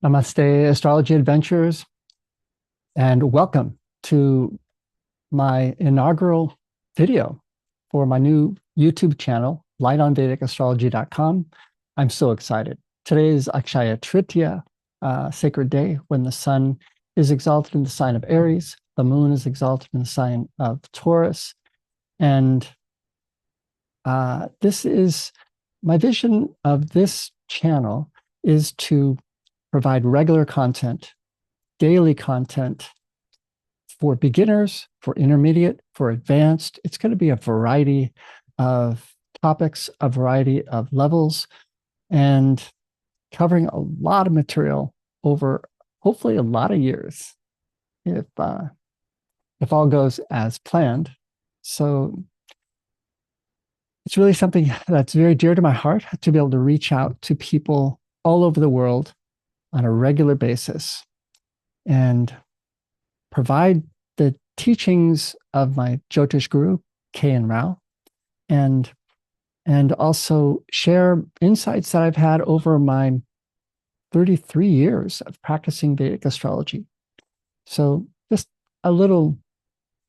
Namaste, Astrology Adventures, and welcome to my inaugural video for my new YouTube channel, lightonvedicastrology.com. I'm so excited. Today is Akshaya Tritiya, sacred day when the sun is exalted in the sign of Aries, the moon is exalted in the sign of Taurus, and this is my vision of this channel is to provide regular content, daily content for beginners, for intermediate, for advanced. It's going to be a variety of topics, a variety of levels, and covering a lot of material over hopefully a lot of years if all goes as planned. So it's really something that's very dear to my heart to be able to reach out to people all over the world on a regular basis and provide the teachings of my Jyotish guru, K.N. Rao, and also share insights that I've had over my 33 years of practicing Vedic astrology. So just a little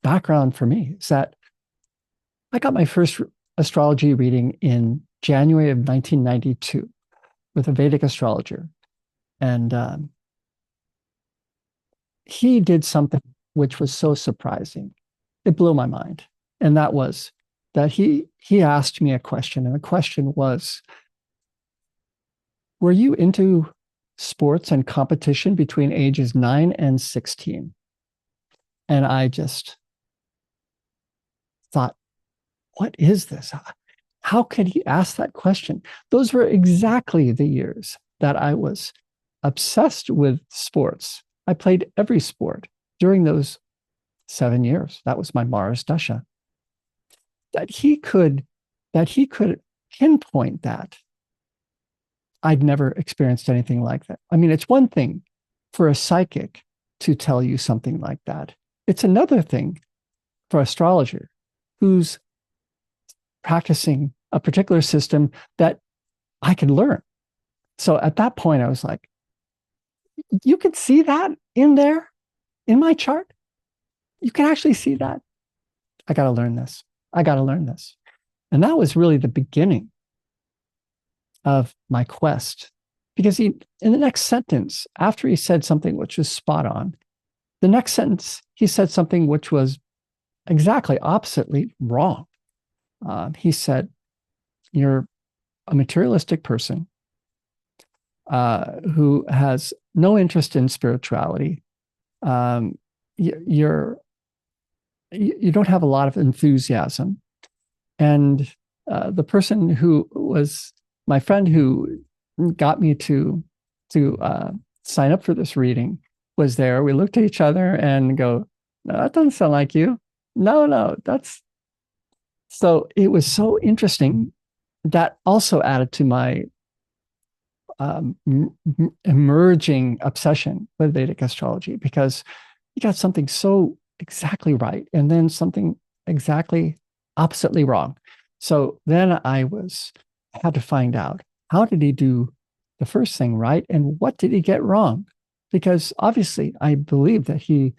background for me is that I got my first astrology reading in January of 1992 with a Vedic astrologer. And he did something which was so surprising. It blew my mind. And that was that he asked me a question. And the question was, were you into sports and competition between ages 9 and 16? And I just thought, what is this? How could he ask that question? Those were exactly the years that I was obsessed with sports. I played every sport during those 7 years. That was my Mars Dasha. That he could pinpoint that. I'd never experienced anything like that. I mean, it's one thing for a psychic to tell you something like that. It's another thing for an astrologer who's practicing a particular system that I could learn. So at that point, I was like, you could see that in there in my chart. You can actually see that. I got to learn this. I got to learn this. And that was really the beginning of my quest. Because he, in the next sentence, after he said something which was spot on, the next sentence, he said something which was exactly oppositely wrong. He said, you're a materialistic person who has no interest in spirituality. You don't have a lot of enthusiasm. And the person who was my friend who got me to sign up for this reading was there. We looked at each other and go, no, that doesn't sound like you. No, that's. So it was so interesting. That also added to my emerging obsession with Vedic astrology, because you got something so exactly right and then something exactly oppositely wrong. So then I had to find out, how did he do the first thing right and what did he get wrong? Because obviously I believe that he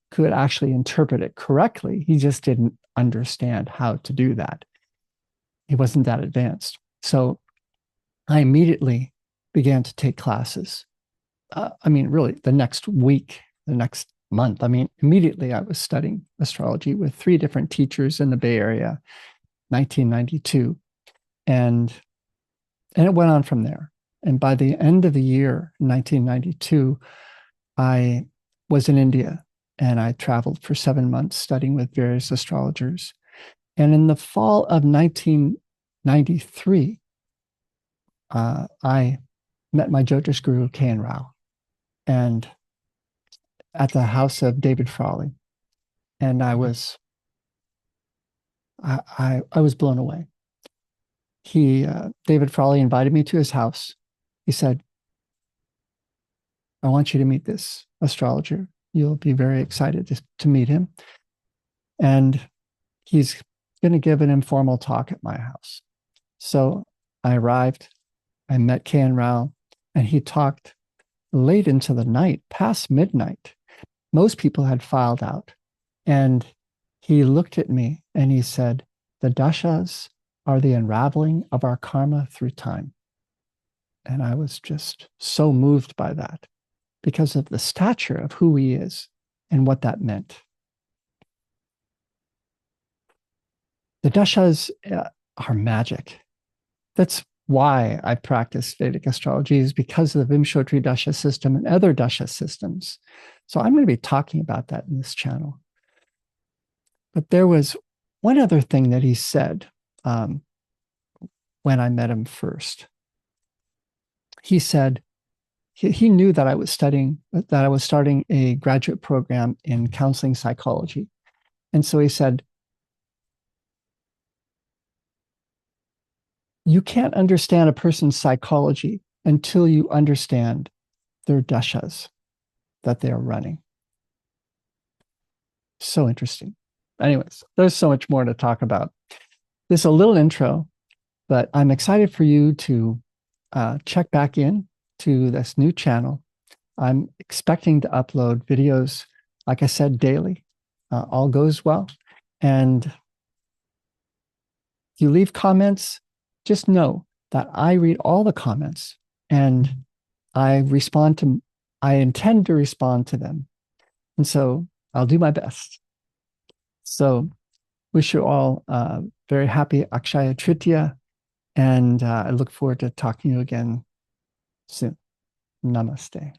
could actually interpret it correctly. He just didn't understand how to do that. He wasn't that advanced. So I immediately began to take classes. I mean, really, the next week, the next month, I mean, immediately I was studying astrology with 3 different teachers in the Bay Area, 1992. And it went on from there. And by the end of the year, 1992, I was in India and I traveled for 7 months studying with various astrologers. And in the fall of 1993, I met my Jyotish guru, K.N. Rao, and at the house of David Frawley. And I was blown away. David Frawley invited me to his house. He said, I want you to meet this astrologer. You'll be very excited to meet him. And he's going to give an informal talk at my house. So I arrived, I met K.N. Rao, and he talked late into the night, past midnight. Most people had filed out. And he looked at me and he said, the dashas are the unraveling of our karma through time. And I was just so moved by that because of the stature of who he is and what that meant. The dashas are magic. That's why I practice Vedic astrology, is because of the Vimshottari dasha system and other dasha systems. So I'm going to be talking about that in this channel. But there was one other thing that he said when I met him first. He said he knew that I was starting a graduate program in counseling psychology. And so he said, you can't understand a person's psychology until you understand their dashas that they are running. So interesting. Anyways, there's so much more to talk about. This is a little intro, but I'm excited for you to check back in to this new channel. I'm expecting to upload videos, like I said, daily. All goes well. And if you leave comments, just know that I read all the comments and I intend to respond to them. And so I'll do my best. So wish you all very happy Akshaya Tritiya, and I look forward to talking to you again soon. Namaste.